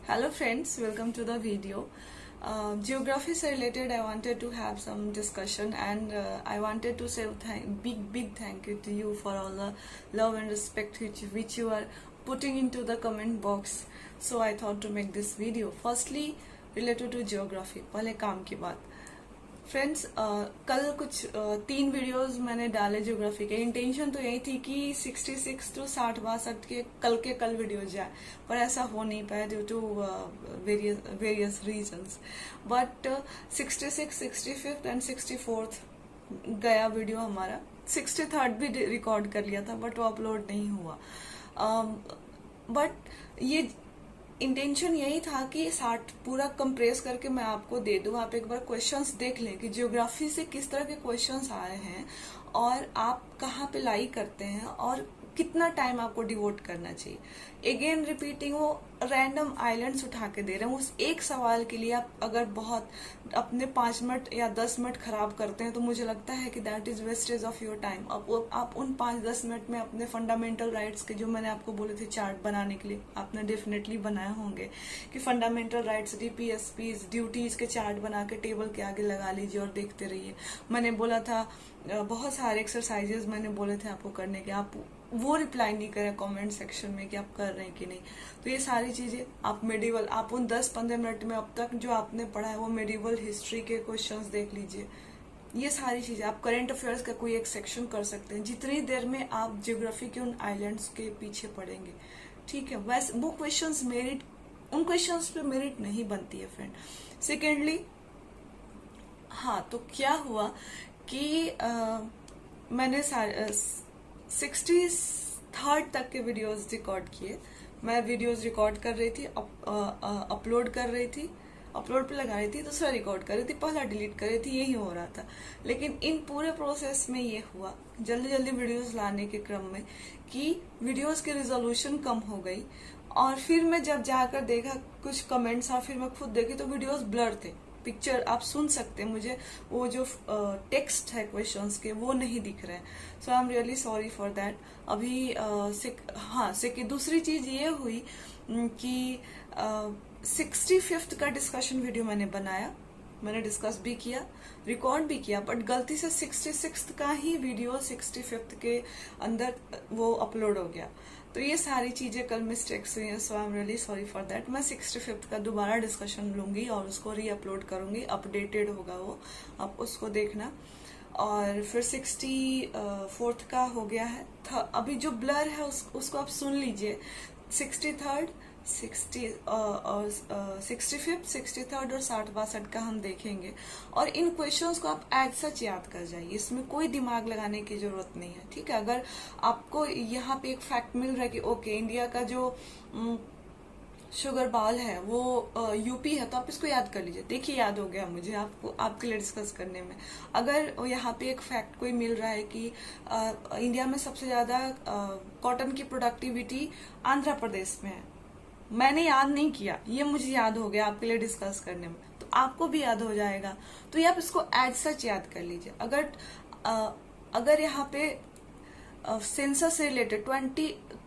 Hello friends, welcome to the video. Geography से related I wanted to have some discussion and I wanted to say big thank you to you for all the love and respect which you are putting into the comment box. So I thought to make this video. Firstly, related to geography. पहले काम की बात. Friends कल कुछ 3 videos मैंने डाले geography के. Intention तो यही थी कि 66 to 60-62 के कल वीडियो जाए, पर ऐसा हो नहीं पाया due to various reasons. But 66, 65 and 64 गया वीडियो हमारा. 63rd भी रिकॉर्ड कर लिया था बट वो अपलोड नहीं हुआ. बट ये इंटेंशन यही था कि 60 पूरा कंप्रेस करके मैं आपको दे दूं. आप एक बार क्वेश्चंस देख लें कि ज्योग्राफी से किस तरह के क्वेश्चंस आए हैं और आप कहाँ पे लाई करते हैं और कितना टाइम आपको डिवोट करना चाहिए. अगेन रिपीटिंग, वो रैंडम आइलैंड्स उठा के दे रहे हैं. उस एक सवाल के लिए आप अगर बहुत अपने 5 मिनट या 10 मिनट खराब करते हैं तो मुझे लगता है कि that is wastage of your time. आप उन 5-10 मिनट में अपने फंडामेंटल राइट्स के, जो मैंने आपको बोले थे चार्ट बनाने के लिए, आपने डेफिनेटली बनाए होंगे कि फंडामेंटल राइट्स, डीपीएसपीज, ड्यूटीज के चार्ट बना के टेबल के आगे लगा लीजिए और देखते रहिए. मैंने बोला था बहुत सारे एक्सरसाइजेस मैंने बोले थे आपको करने के, आप वो रिप्लाई नहीं करें कमेंट सेक्शन में कि आप कर रहे हैं कि नहीं. तो ये सारी चीजें आप मेडिवल, आप उन 10-15 मिनट में अब तक जो आपने पढ़ा है वो मेडिवल हिस्ट्री के क्वेश्चंस देख लीजिए. ये सारी चीजें आप करंट अफेयर्स का कोई एक सेक्शन कर सकते हैं जितनी देर में आप ज्योग्राफी के उन आइलैंड्स के पीछे पढ़ेंगे. ठीक है, वैसे वो क्वेश्चंस मेरिट, उन क्वेश्चंस पे मेरिट नहीं बनती है फ्रेंड. सेकेंडली, हाँ, तो क्या हुआ कि मैंने 63rd तक के वीडियोस रिकॉर्ड किए. मैं वीडियोस रिकॉर्ड कर रही थी, अपलोड कर रही थी, अपलोड पे लगा रही थी, दूसरा रिकॉर्ड कर रही थी, पहला डिलीट कर रही थी, यही हो रहा था. लेकिन इन पूरे प्रोसेस में ये हुआ जल्दी जल्दी वीडियोस लाने के क्रम में कि वीडियोस की रिजोल्यूशन कम हो गई. और फिर मैं जब जाकर देखा कुछ कमेंट्स और फिर मैं खुद देखी तो वीडियोस ब्लर थे. पिक्चर आप सुन सकते हैं, मुझे वो जो टेक्स्ट है क्वेश्चंस के वो नहीं दिख रहे हैं. So I am really sorry for that. अभी दूसरी चीज ये हुई कि 65th का डिस्कशन वीडियो मैंने बनाया, मैंने डिस्कस भी किया, रिकॉर्ड भी किया, बट गलती से 66th का ही वीडियो 65th के अंदर वो अपलोड हो गया. तो ये सारी चीजें कल मिस्टेक्स हुई हैं. So I am really sorry for that. मैं 65th का दोबारा डिस्कशन लूंगी और उसको री अपलोड करूंगी, अपडेटेड होगा वो, आप उसको देखना. और फिर 64th का हो गया है. अभी जो ब्लर है उसको आप सुन लीजिए. 63rd, 65th, 63rd और 60-62 का हम देखेंगे. और इन क्वेश्चंस को आप एज सच याद कर जाइए, इसमें कोई दिमाग लगाने की जरूरत नहीं है. ठीक है, अगर आपको यहाँ पे एक फैक्ट मिल रहा है कि ओके इंडिया का जो शुगर बाउल है वो यूपी है, तो आप इसको याद कर लीजिए. देखिए, याद हो गया मुझे आपके लिए डिस्कस करने में. अगर यहाँ पे एक फैक्ट कोई मिल रहा है कि इंडिया में सबसे ज्यादा कॉटन की प्रोडक्टिविटी आंध्र प्रदेश में है, मैंने याद नहीं किया, ये मुझे याद हो गया आपके लिए डिस्कस करने में, तो आपको भी याद हो जाएगा. तो ये आप इसको एज सच याद कर लीजिए. अगर यहाँ पे सेंसस से रिलेटेड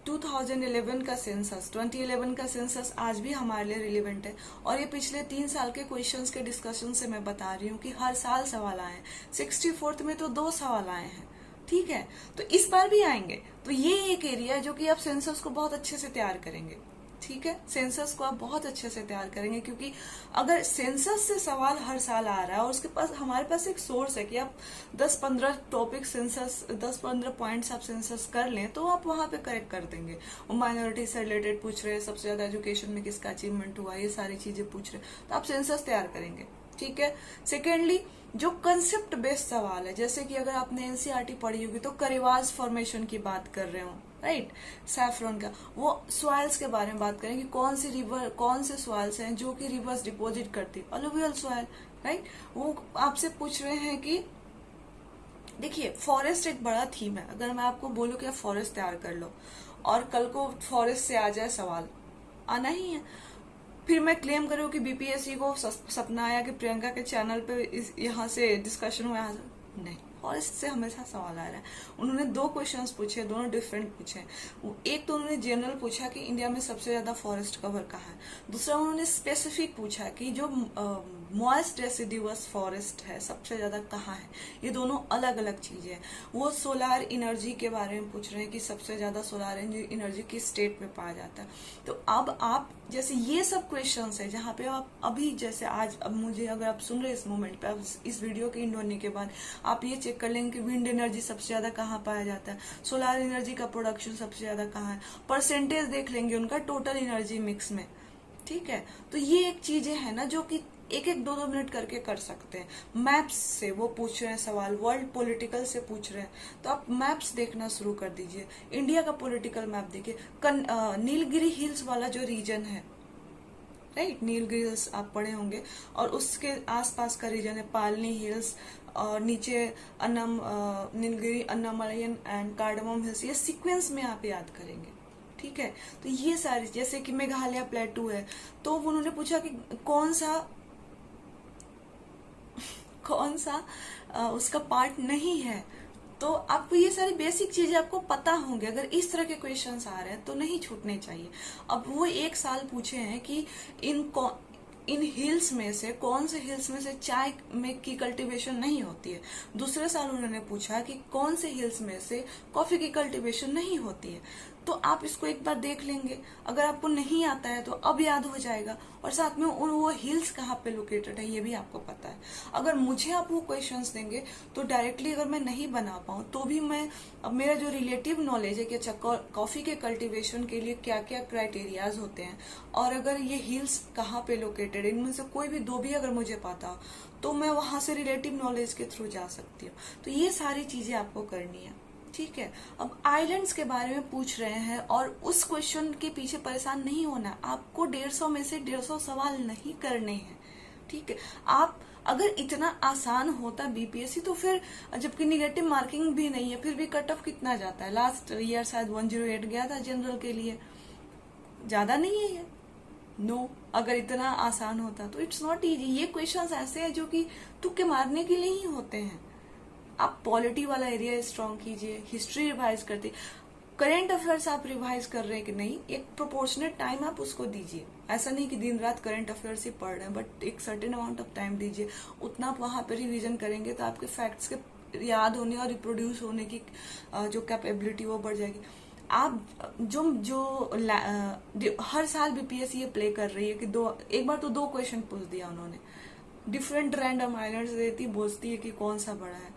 2011 का सेंसस, 2011 का सेंसस आज भी हमारे लिए रिलेवेंट है. और ये पिछले 3 साल के क्वेश्चंस के डिस्कशन से मैं बता रही हूँ कि हर साल सवाल आए हैं. 64th में तो 2 सवाल आए हैं. ठीक है, तो इस बार भी आएंगे. तो ये एक एरिया है जो कि आप सेंसस को बहुत अच्छे से तैयार करेंगे. ठीक है, सेंसस को आप बहुत अच्छे से तैयार करेंगे, क्योंकि अगर सेंसस से सवाल हर साल आ रहा है और उसके पास, हमारे पास एक सोर्स है कि आप 10-15 टॉपिक सेंसस, 10-15 पॉइंट्स आप सेंसस कर लें तो आप वहां पे करेक्ट कर देंगे. वो माइनॉरिटी से रिलेटेड पूछ रहे हैं, सबसे ज्यादा एजुकेशन में किसका अचीवमेंट हुआ, ये सारी चीजें पूछ रहे हैं, तो आप सेंसस तैयार करेंगे. ठीक है. सेकेंडली, जो कंसेप्ट बेस्ड सवाल है, जैसे कि अगर आपने एनसीईआरटी पढ़ी होगी तो करेवाज फॉर्मेशन की बात कर रहे हो, राइट, सैफरन का, वो सॉइल्स के बारे में बात करें कि कौन सी रिवर, कौन से सॉइल्स हैं जो कि रिवर्स डिपोजिट करती, अलुवियल सॉइल, राइट. वो आपसे पूछ रहे हैं कि देखिए, फॉरेस्ट एक बड़ा थीम है. अगर मैं आपको बोलूं कि आप फॉरेस्ट तैयार कर लो और कल को फॉरेस्ट से आ जाए सवाल, आना ही है. फिर मैं क्लेम करूँ कि बीपीएससी को सपना आया कि प्रियंका के चैनल पे यहाँ से डिस्कशन हुआ, नहीं फॉरेस्ट से हमेशा सवाल आ रहा है। उन्होंने 2 क्वेश्चंस पूछे, दोनों डिफरेंट पूछे। एक तो उन्होंने जनरल पूछा कि इंडिया में सबसे ज्यादा फॉरेस्ट कवर कहाँ है, दूसरा उन्होंने स्पेसिफिक पूछा कि जो मॉइस्ट रेसिड्यूअस फॉरेस्ट है सबसे ज्यादा कहाँ है। ये दोनों अलग अलग चीजें हैं। वो सोलार एनर्जी के बारे में पूछ रहे हैं कि सबसे ज्यादा सोलार एनर्जी किस स्टेट में पाया जाता है। तो अब आप जैसे ये सब क्वेश्चंस है जहाँ पे आप अभी जैसे आज अब मुझे अगर आप सुन रहे इस मोमेंट पे, आप इस वीडियो के एंड होने के बाद आप ये चेक कर लेंगे कि विंड एनर्जी सबसे ज्यादा कहाँ पाया जाता है, सोलार एनर्जी का प्रोडक्शन सबसे ज्यादा कहाँ है, परसेंटेज देख लेंगे उनका टोटल एनर्जी मिक्स में। ठीक है, तो ये एक चीजें है ना जो कि एक एक 2-2 मिनट करके कर सकते हैं। मैप्स से वो पूछ रहे हैं सवाल, वर्ल्ड पॉलिटिकल से पूछ रहे हैं, तो आप मैप्स देखना शुरू कर दीजिए। इंडिया का पॉलिटिकल मैप देखिए, नीलगिरी हिल्स वाला जो रीजन है, राइट, नीलगिरी हिल्स आप पढ़े होंगे, और उसके आसपास का रीजन है पालनी हिल्स, और नीचे नीलगिरी, अन्नामलयन एंड कार्डमम हिल्स। ये सीक्वेंस में आप याद करेंगे। ठीक है, तो ये सारी, जैसे कि मेघालय प्लेटू है, तो उन्होंने पूछा कि कौन सा उसका पार्ट नहीं है। तो आपको ये सारी बेसिक चीजें आपको पता होंगे। अगर इस तरह के क्वेश्चंस आ रहे हैं तो नहीं छूटने चाहिए। अब वो 1 साल पूछे हैं कि इन हिल्स में से कौन से हिल्स में से चाय में की कल्टीवेशन नहीं होती है। दूसरे साल उन्होंने पूछा कि कौन से हिल्स में से कॉफी की कल्टीवेशन नहीं होती है। तो आप इसको एक बार देख लेंगे, अगर आपको नहीं आता है तो अब याद हो जाएगा, और साथ में वो हिल्स कहाँ पे लोकेटेड है ये भी आपको पता है। अगर मुझे आप वो क्वेश्चंस देंगे तो डायरेक्टली अगर मैं नहीं बना पाऊँ तो भी मैं, अब मेरा जो रिलेटिव नॉलेज है कि अच्छा कॉफी के कल्टीवेशन के लिए क्या क्या क्राइटेरियाज होते हैं, और अगर ये हिल्स कहाँ पे लोकेटेड, इनमें से कोई भी 2 भी अगर मुझे पता हो तो मैं वहां से रिलेटिव नॉलेज के थ्रू जा सकती हूँ। तो ये सारी चीजें आपको करनी है। ठीक है, अब आइलैंड्स के बारे में पूछ रहे हैं और उस क्वेश्चन के पीछे परेशान नहीं होना। आपको 150 में से 150 सवाल नहीं करने हैं। ठीक है, आप अगर इतना आसान होता बीपीएससी तो फिर, जबकि निगेटिव मार्किंग भी नहीं है, फिर भी कट ऑफ कितना जाता है? लास्ट ईयर शायद 108 गया था जनरल के लिए, ज्यादा नहीं है ये। नो, अगर इतना आसान होता तो इट्स नॉट इजी। ये क्वेश्चंस ऐसे हैं जो कि तुक्के मारने के लिए ही होते हैं। आप पॉलिटी वाला एरिया स्ट्रॉन्ग कीजिए, हिस्ट्री रिवाइज करते, करंट अफेयर्स आप रिवाइज कर रहे हैं कि नहीं, एक प्रोपोर्शनेट टाइम आप उसको दीजिए। ऐसा नहीं कि दिन रात करंट अफेयर्स ही पढ़ रहे हैं, बट एक सर्टेन अमाउंट ऑफ टाइम दीजिए। उतना आप वहां पे रिवीजन करेंगे तो आपके फैक्ट्स के याद होने और रिप्रोड्यूस होने की जो कैपेबिलिटी वो बढ़ जाएगी। आप हर साल बीपीएससी ये प्ले कर रही है कि एक बार तो 2 क्वेश्चन पूछ दिया उन्होंने, डिफरेंट रैंडम आइलैंड्स देती, बोलती है कि कौन सा बड़ा है।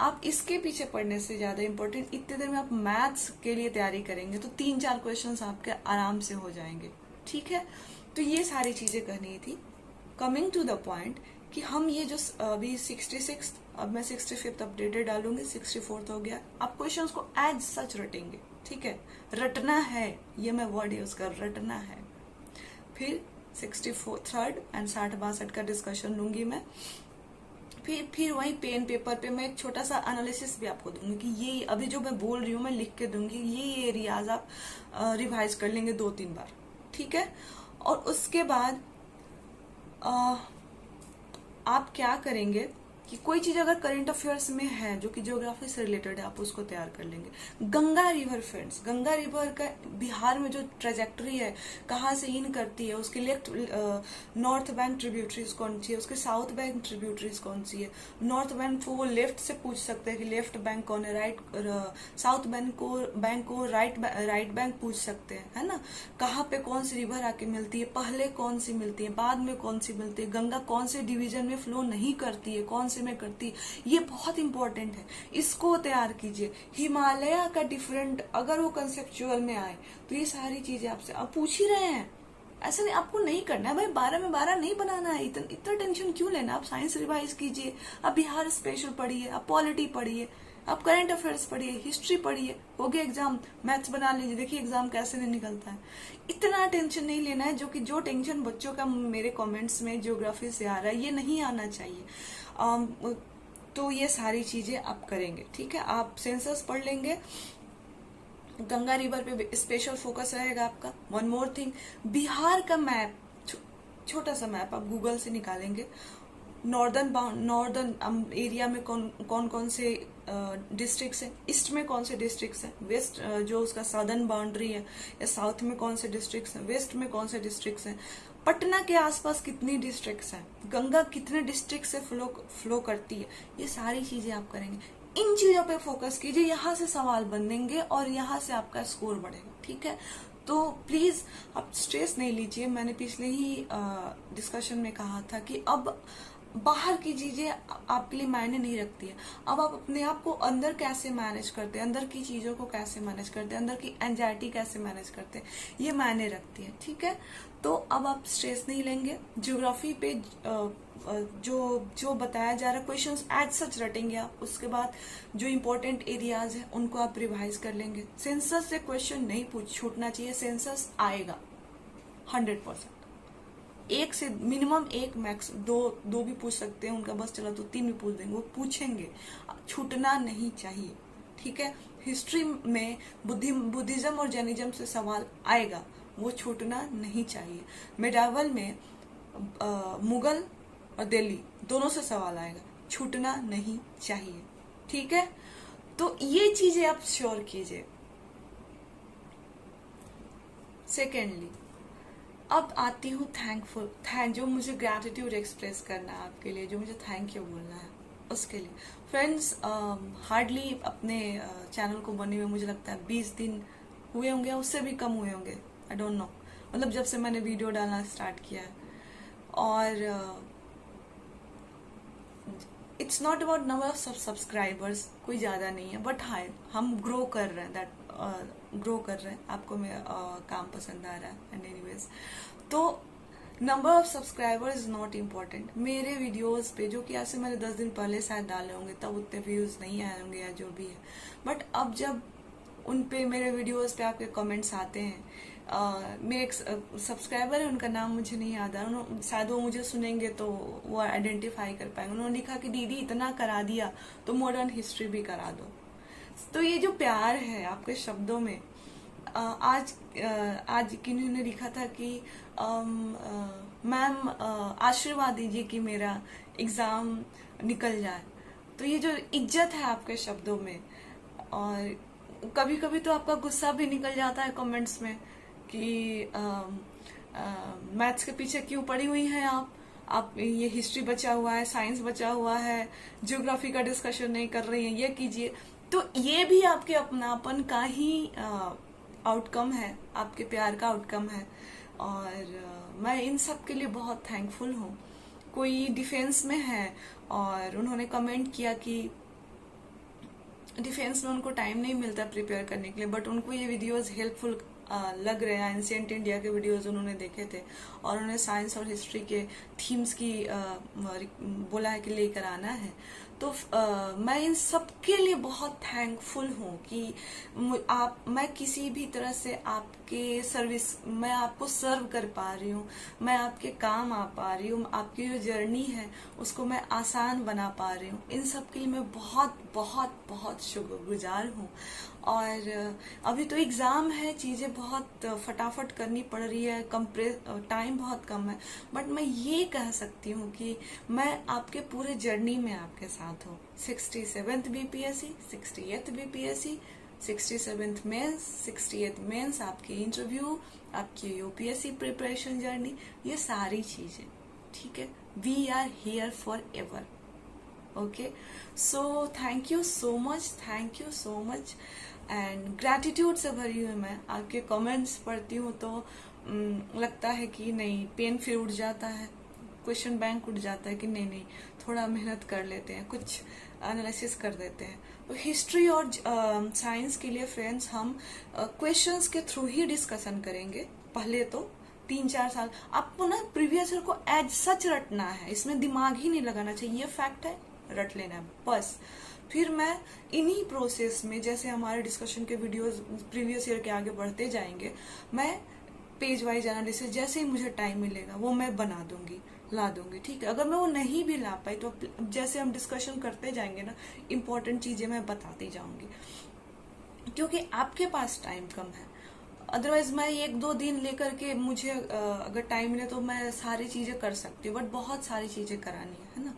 आप इसके पीछे पढ़ने से ज्यादा इम्पोर्टेंट, इतने देर में आप मैथ्स के लिए तैयारी करेंगे तो 3-4 क्वेश्चंस आपके आराम से हो जाएंगे। ठीक है, तो ये सारी चीजें करनी थी। कमिंग टू द पॉइंट कि हम ये जो अभी 66, अब मैं 65th अपडेटेड डालूंगी, 64th हो गया। आप क्वेश्चंस को एज सच रटेंगे। ठीक है, रटना है, ये मैं वर्ड यूज कर, रटना है। फिर 63rd एंड 60-62 का डिस्कशन लूंगी मैं। फिर वही पेन पेपर पे मैं एक छोटा सा एनालिसिस भी आपको दूंगी कि ये अभी जो मैं बोल रही हूँ मैं लिख के दूंगी, ये एरियाज आप रिवाइज कर लेंगे 2-3 बार। ठीक है, और उसके बाद आप क्या करेंगे कि कोई चीज अगर करंट अफेयर्स में है जो कि ज्योग्राफी से रिलेटेड है, आप उसको तैयार कर लेंगे। Ganga river friends, Ganga river का बिहार में जो ट्रेजेक्टरी है, कहाँ से इन करती है, उसकी नॉर्थ बैंक ट्रिब्यूटरीज कौन सी है, उसके साउथ बैंक ट्रिब्यूटरीज कौन सी है। नॉर्थ बैंक को वो लेफ्ट से पूछ सकते हैं कि लेफ्ट बैंक कौन है, राइट साउथ बैंक को राइट बैंक पूछ सकते हैं, है ना। कहाँ पे कौन सी रिवर आके मिलती है, पहले कौन सी मिलती है, बाद में कौन सी मिलती है, गंगा कौन से डिवीजन में फ्लो नहीं करती है, कौन में करती, ये बहुत इंपॉर्टेंट है, इसको तैयार कीजिए। हिमालय का डिफरेंट अगर वो कंसेप्चुअल में आए तो ये सारी चीजें आपसे आप पूछ ही रहे हैं। ऐसा नहीं, आपको नहीं करना है भाई, 12 में 12 नहीं बनाना है, इतना टेंशन क्यों लेना। आप साइंस रिवाइज कीजिए, आप बिहार स्पेशल पढ़िए, आप पॉलिटी पढ़िए, आप करंट अफेयर्स पढ़िए, हिस्ट्री पढ़िए, हो गया एग्जाम। मैथ्स बना लीजिए, देखिए एग्जाम कैसे नहीं निकलता है। इतना टेंशन नहीं लेना है, जो टेंशन बच्चों का मेरे कमेंट्स में ज्योग्राफी से आ रहा है, ये नहीं आना चाहिए। तो ये सारी चीजें आप करेंगे। ठीक है, आप सेंसस पढ़ लेंगे, गंगा रिवर पे स्पेशल फोकस रहेगा आपका। वन मोर थिंग, बिहार का मैप, छोटा सा मैप आप गूगल से निकालेंगे, नॉर्दर्न एरिया में कौन कौन से डिस्ट्रिक्ट्स हैं, ईस्ट में कौन से डिस्ट्रिक्ट्स हैं, वेस्ट जो उसका सदर्न बाउंड्री है या साउथ में कौन से डिस्ट्रिक्ट्स हैं, वेस्ट में कौन से डिस्ट्रिक्ट्स हैं, पटना के आसपास कितनी डिस्ट्रिक्ट्स हैं, गंगा कितने डिस्ट्रिक्ट से फ्लो करती है, ये सारी चीजें आप करेंगे। इन चीजों पे फोकस कीजिए, यहाँ से सवाल बनेंगे और यहाँ से आपका स्कोर बढ़ेगा। ठीक है, तो प्लीज आप स्ट्रेस नहीं लीजिए। मैंने पिछले ही डिस्कशन में कहा था कि अब बाहर की चीजें आपके लिए मायने नहीं रखती है। अब आप अपने आप को अंदर कैसे मैनेज करते हैं, अंदर की चीजों को कैसे मैनेज करते हैं, अंदर की एंजाइटी कैसे मैनेज करते हैं, ये मायने रखती है। ठीक है, तो अब आप स्ट्रेस नहीं लेंगे। ज्योग्राफी पे जो बताया जा रहा है क्वेश्चंस एज सच रटेंगे आप। उसके बाद जो इम्पोर्टेंट एरियाज है उनको आप रिवाइज कर लेंगे। सेंसस से क्वेश्चन नहीं छूटना चाहिए, सेंसस आएगा 100%। एक से मिनिमम एक, मैक्स दो भी पूछ सकते हैं, उनका बस चला तो 3 भी पूछ देंगे, वो पूछेंगे, छूटना नहीं चाहिए। ठीक है, हिस्ट्री में बुद्धिज्म और जैनिज्म से सवाल आएगा, वो छूटना नहीं चाहिए। मेडावल में मुगल और दिल्ली दोनों से सवाल आएगा, छूटना नहीं चाहिए। ठीक है, तो ये चीजें आप श्योर कीजिए। सेकेंडली अब आती हूँ जो मुझे ग्रैटिट्यूड एक्सप्रेस करना है आपके लिए, जो मुझे थैंक यू बोलना है उसके लिए। फ्रेंड्स, हार्डली अपने चैनल को बने हुए मुझे लगता है 20 दिन हुए होंगे, उससे भी कम हुए होंगे, आई डोंट नो, मतलब जब से मैंने वीडियो डालना स्टार्ट किया है। और it's not about number of subscribers, कोई ज्यादा नहीं है, बट हाँ हम ग्रो कर रहे हैं, ग्रो कर रहे हैं। आपको मेरा काम पसंद आ रहा है, एंड एनीवेज, तो number of subscriber is not important. मेरे वीडियोस पे जो कि आज से मैंने 10 दिन पहले शायद डाले होंगे, तब उतने व्यूज नहीं आए होंगे या जो भी है, बट अब जब उन पे मेरे वीडियोस पे आपके कमेंट्स आते हैं, मेरे एक सब्सक्राइबर है, उनका नाम मुझे नहीं याद आ रहा, शायद वो मुझे सुनेंगे तो वो आइडेंटिफाई कर पाएंगे। उन्होंने लिखा कि दीदी इतना करा दिया तो मॉडर्न हिस्ट्री भी करा दो। तो ये जो प्यार है आपके शब्दों में, आज किन्होंने लिखा था कि मैम आशीर्वाद दीजिए कि मेरा एग्जाम निकल जाए। तो ये जो इज्जत है आपके शब्दों में, और कभी कभी तो आपका गुस्सा भी निकल जाता है कमेंट्स में कि मैथ्स के पीछे क्यों पड़ी हुई हैं आप ये हिस्ट्री बचा हुआ है, साइंस बचा हुआ है, ज्योग्राफी का डिस्कशन नहीं कर रही हैं, ये कीजिए। तो ये भी आपके अपनापन का ही आउटकम है, आपके प्यार का आउटकम है। और मैं इन सब के लिए बहुत थैंकफुल हूँ। कोई डिफेंस में है और उन्होंने कमेंट किया कि डिफेंस में उनको टाइम नहीं मिलता प्रिपेयर करने के लिए, बट उनको ये वीडियोस हेल्पफुल लग रहे हैं। एंशिएंट इंडिया के वीडियोस उन्होंने देखे थे और उन्हें साइंस और हिस्ट्री के थीम्स की बोला है कि लेकर आना है। तो मैं इन सब के लिए बहुत थैंकफुल हूँ कि मैं किसी भी तरह से आपके सर्विस, मैं आपको सर्व कर पा रही हूँ, मैं आपके काम आ पा रही हूँ, आपकी जो जर्नी है उसको मैं आसान बना पा रही हूँ। इन सब के लिए मैं बहुत बहुत बहुत शुक्रगुजार हूँ। और अभी तो एग्जाम है, चीजें बहुत फटाफट करनी पड़ रही है, टाइम बहुत कम है, बट मैं ये कह सकती हूँ कि मैं आपके पूरे जर्नी में आपके साथ हूँ। 67th BPSC, 68th BPSC, 67th mains, 68th mains, आपकी इंटरव्यू, आपकी यूपीएससी प्रिपरेशन जर्नी, ये सारी चीजें, ठीक है। We are here forever. Okay, so thank you so much and gratitude से भरी हुई मैं आपके कमेंट्स पढ़ती हूँ तो लगता है कि नहीं, पेन फिर उठ जाता है, क्वेश्चन बैंक उठ जाता है कि नहीं थोड़ा मेहनत कर लेते हैं, कुछ एनालिसिस कर देते हैं। तो हिस्ट्री और साइंस के लिए फ्रेंड्स हम क्वेश्चंस के थ्रू ही डिस्कशन करेंगे। पहले तो 3-4 साल आपको ना प्रीवियस ईयर को एज सच रटना है, इसमें दिमाग ही नहीं लगाना चाहिए, ये फैक्ट है, रट लेना है बस। फिर मैं इन्हीं प्रोसेस में, जैसे हमारे डिस्कशन के वीडियोस प्रीवियस ईयर के आगे बढ़ते जाएंगे, मैं पेज वाइज एनालिसिस जैसे ही मुझे टाइम मिलेगा वो मैं बना दूंगी, ला दूंगी, ठीक है। अगर मैं वो नहीं भी ला पाई तो जैसे हम डिस्कशन करते जाएंगे ना, इम्पोर्टेंट चीजें मैं बताती जाऊंगी, क्योंकि आपके पास टाइम कम है। अदरवाइज मैं 1-2 दिन लेकर के मुझे अगर टाइम मिले तो मैं सारी चीजें कर सकती हूँ, बट बहुत सारी चीजें करानी है ना।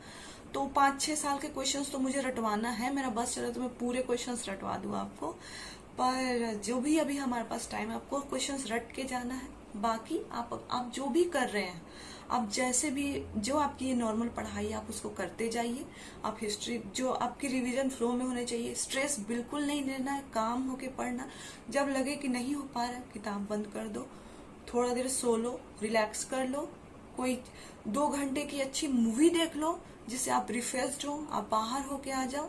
तो 5-6 साल के क्वेश्चंस तो मुझे रटवाना है, मेरा बस चले तो मैं पूरे क्वेश्चंस रटवा दूँ आपको। पर जो भी अभी हमारे पास टाइम है, आपको क्वेश्चंस रट के जाना है। बाकी आप जो भी कर रहे हैं, आप जैसे भी जो आपकी ये नॉर्मल पढ़ाई है, आप उसको करते जाइए। आप हिस्ट्री जो आपकी रिवीजन फ्लो में होने चाहिए, स्ट्रेस बिल्कुल नहीं लेना है, काम होके पढ़ना। जब लगे कि नहीं हो पा रहा है, किताब बंद कर दो, थोड़ा देर सो लो, रिलैक्स कर लो, कोई 2 घंटे की अच्छी मूवी देख लो जिससे आप रिफ्रेश्ड हो, आप बाहर होके आ जाओ,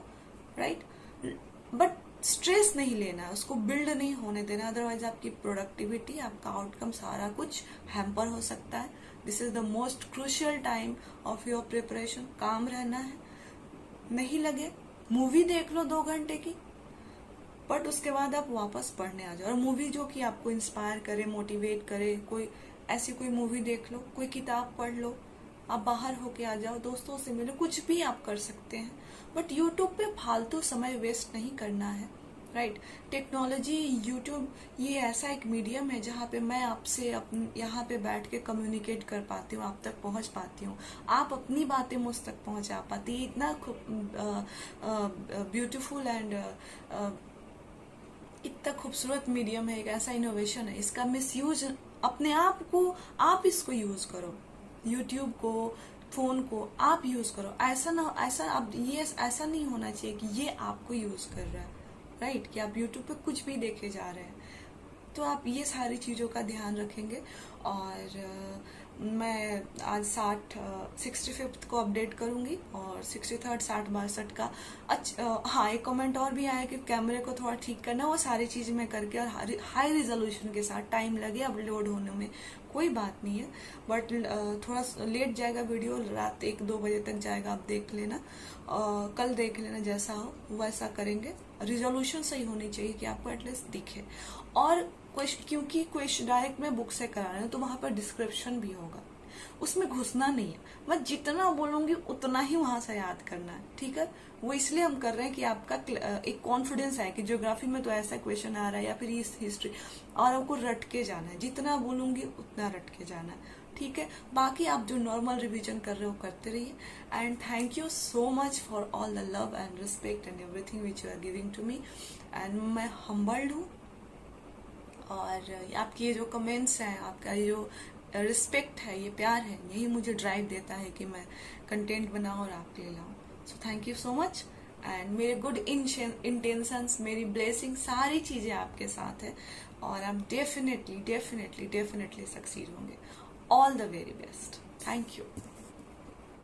राइट। बट स्ट्रेस नहीं लेना है, उसको बिल्ड नहीं होने देना, अदरवाइज आपकी प्रोडक्टिविटी, आपका आउटकम सारा कुछ हैम्पर हो सकता है। This is the most crucial time of your preparation. काम रहना है, नहीं लगे मूवी देख लो 2 घंटे की, बट उसके बाद आप वापस पढ़ने आ जाओ। और मूवी जो कि आपको इंस्पायर करे, मोटिवेट करे, कोई ऐसी कोई मूवी देख लो, कोई किताब पढ़ लो, आप बाहर होके आ जाओ, दोस्तों से मिलो, कुछ भी आप कर सकते हैं। बट यूट्यूब पे फालतू समय वेस्ट नहीं करना है, राइट। टेक्नोलॉजी, यूट्यूब ये ऐसा एक मीडियम है जहाँ पे मैं आपसे यहाँ पे बैठ के कम्युनिकेट कर पाती हूँ, आप तक पहुँच पाती हूँ, आप अपनी बातें मुझ तक पहुँचा पाती है। इतना ब्यूटीफुल एंड इतना खूबसूरत मीडियम है, एक ऐसा इनोवेशन है, इसका मिसयूज अपने आप को, आप इसको यूज करो, यूट्यूब को, फोन को आप यूज करो। ऐसा नहीं होना चाहिए कि ये आपको यूज कर रहा है, राइट, कि आप यूट्यूब पे कुछ भी देखे जा रहे हैं। तो आप ये सारी चीजों का ध्यान रखेंगे। और मैं आज 65th को अपडेट करूंगी, और 63rd 60-62 का हाँ, एक कमेंट और भी आया कि कैमरे को थोड़ा ठीक करना, वो सारी चीज मैं करके और हाई रिजोल्यूशन के साथ, टाइम लगे अपलोड होने में कोई बात नहीं है, बट थोड़ा लेट जाएगा वीडियो, रात 1-2 बजे तक जाएगा, आप देख लेना, कल देख लेना, जैसा हो वैसा करेंगे। रिजोल्यूशन सही होनी चाहिए कि आपको एटलीस्ट दिखे। और क्योंकि क्वेश्चन डायरेक्ट मैं बुक से करा रही हूँ, तो वहां पर डिस्क्रिप्शन भी होगा, उसमें घुसना नहीं है। मैं जितना बोलूंगी उतना ही वहां से याद करना है, ठीक है। वो इसलिए हम कर रहे हैं कि आपका एक कॉन्फिडेंस है कि ज्योग्राफी में तो ऐसा क्वेश्चन आ रहा है, या फिर हिस्ट्री, और आपको रट के जाना है, जितना बोलूंगी उतना रट के जाना है, ठीक है। बाकी आप जो नॉर्मल रिवीजन कर रहे हो करते रहिए। And thank you so much for all the love and respect and everything which you are giving to me. And मैं हम्बल्ड हूँ, और आपकी ये जो कमेंट्स हैं, आपका ये जो रिस्पेक्ट है, ये प्यार है, यही मुझे ड्राइव देता है कि मैं कंटेंट बनाऊं और आपके लिए लाऊं। सो thank you so much. And मेरे गुड इंटेंशंस, मेरी ब्लेसिंग, सारी चीजें आपके साथ है, और आप डेफिनेटली सक्सीड होंगे। All the very best. Thank you.